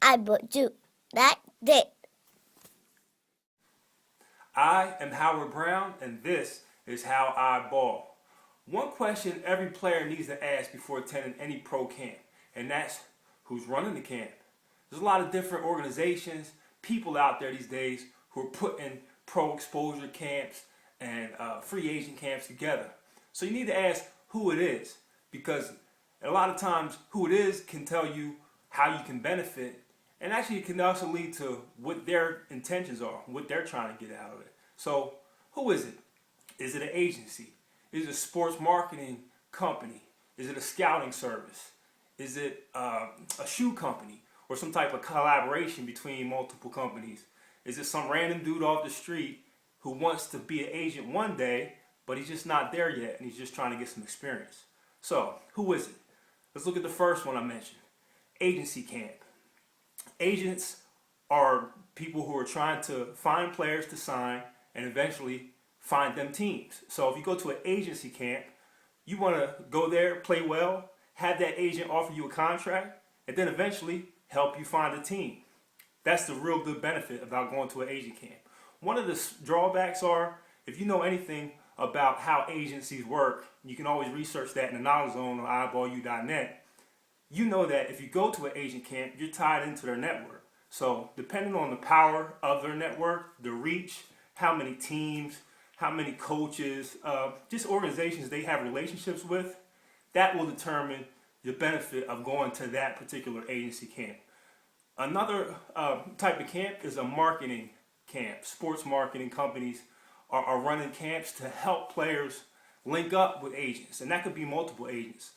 iBallu. That's it. I am Howard Brown, and this is How I Ball. One question every player needs to ask before attending any pro camp, and that's who's running the camp. There's a lot of different organizations, people out there these days who are putting pro exposure camps and free agent camps together. So you need to ask who it is, because a lot of times who it is can tell you how you can benefit, and actually it can also lead to what their intentions are, what they're trying to get out of it. So who is it? Is it an agency? Is it a sports marketing company? Is it a scouting service? Is it a shoe company or some type of collaboration between multiple companies? Is it some random dude off the street who wants to be an agent one day, but he's just not there yet and he's just trying to get some experience? So who is it? Let's look at the first one I mentioned, agency camp. Agents are people who are trying to find players to sign and eventually find them teams. So if you go to an agency camp, you want to go there, play well, have that agent offer you a contract, and then eventually help you find a team. That's the real good benefit about going to an agent camp. One of the drawbacks are, if you know anything about how agencies work, you can always research that in the knowledge zone on iBallu.net. You know that if you go to an agent camp, you're tied into their network. So depending on the power of their network, the reach, how many teams, how many coaches, just organizations they have relationships with, that will determine the benefit of going to that particular agency camp. Another type of camp is a marketing camp. Sports marketing companies are running camps to help players link up with agents, and that could be multiple agents,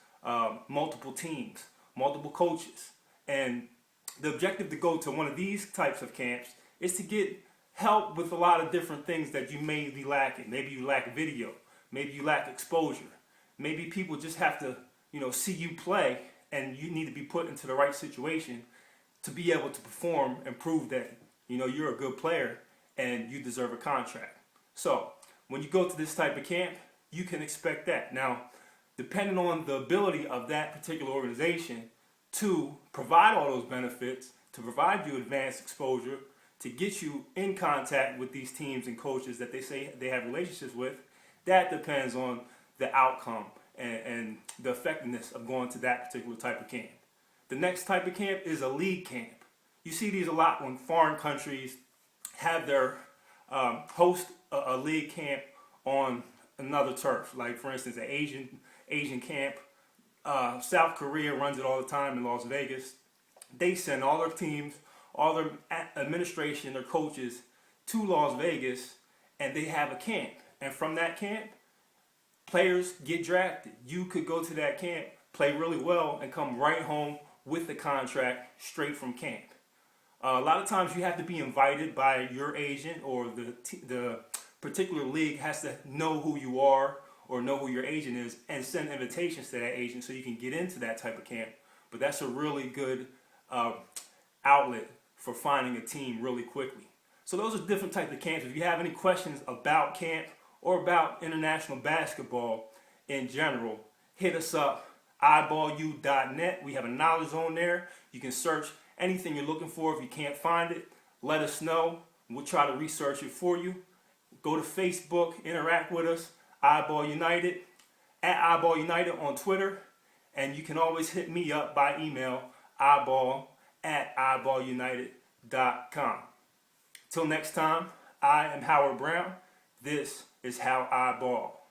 multiple teams, multiple coaches. And the objective to go to one of these types of camps is to get help with a lot of different things that you may be lacking. Maybe you lack video, maybe you lack exposure, maybe people just have to see you play, and you need to be put into the right situation to be able to perform and prove that you're a good player and you deserve a contract. So when you go to this type of camp, you can expect that. Now, depending on the ability of that particular organization to provide all those benefits, to provide you advanced exposure, to get you in contact with these teams and coaches that they say they have relationships with, that depends on the outcome and the effectiveness of going to that particular type of camp. The next type of camp is a league camp. You see these a lot when foreign countries have their host a league camp on another turf. Like for instance, an Asian camp. South Korea runs it all the time in Las Vegas. They send all their teams, all their administration, their coaches to Las Vegas, and they have a camp. And from that camp, players get drafted. You could go to that camp, play really well, and come right home with the contract straight from camp. A lot of times you have to be invited by your agent, or the particular league has to know who you are or know who your agent is and send invitations to that agent so you can get into that type of camp. But that's a really good outlet for finding a team really quickly. So those are different types of camps. If you have any questions about camp or about international basketball in general, hit us up, iBallu.net. We have a knowledge zone there. You can search anything you're looking for. If you can't find it, let us know. We'll try to research it for you. Go to Facebook, interact with us, iBall United, at iBall United on Twitter. And you can always hit me up by email, iball@iBallunited.com. Till next time, I am Howard Brown. This is How I Ball.